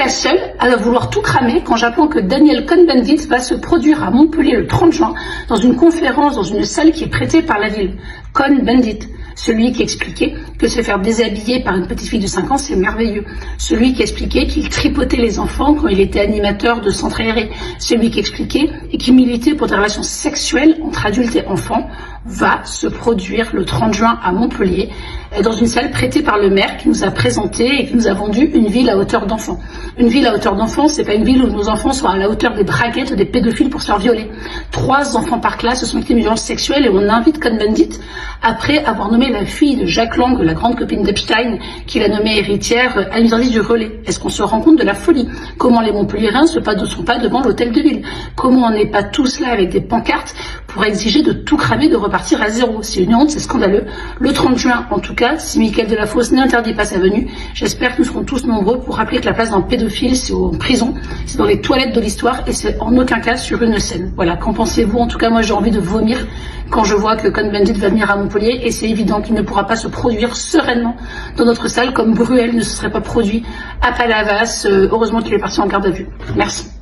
la seule à vouloir tout cramer quand j'apprends que Daniel Cohn-Bendit va se produire à Montpellier le 30 juin dans une conférence dans une salle qui est prêtée par la ville. Cohn-Bendit, celui qui expliquait que se faire déshabiller par une petite fille de 5 ans, c'est merveilleux. Celui qui expliquait qu'il tripotait les enfants quand il était animateur de centre aéré. Celui qui expliquait et qui militait pour des relations sexuelles entre adultes et enfants va se produire le 30 juin à Montpellier dans une salle prêtée par le maire qui nous a présenté et qui nous a vendu une ville à hauteur d'enfants. Une ville à hauteur d'enfants, c'est pas une ville où nos enfants sont à la hauteur des braguettes des pédophiles pour se faire violer. 3 enfants par classe se sont victimes de violences sexuelles et on invite Cohn-Bendit après avoir nommé la fille de Jacques Lang, la grande copine d'Epstein, qu'il a nommée héritière à l'université du Relais. Est-ce qu'on se rend compte de la folie? Comment les Montpelliérains ne sont pas devant l'hôtel de ville? Comment on n'est pas tous là avec des pancartes pour exiger de tout cramer, de repartir à zéro? C'est une honte, c'est scandaleux. Le 30 juin, en tout cas, si Mickaël Delafosse n'interdit pas sa venue, j'espère que nous serons tous nombreux pour rappeler que la place d'un pédophile, c'est en prison, c'est dans les toilettes de l'histoire et c'est en aucun cas sur une scène. Voilà, qu'en pensez-vous? En tout cas, moi j'ai envie de vomir quand je vois que Cohn-Bendit va venir à Montpellier et c'est évident qu'il ne pourra pas se produire sereinement dans notre salle comme Bruel ne se serait pas produit à Palavas. Heureusement qu'il est parti en garde à vue. Merci.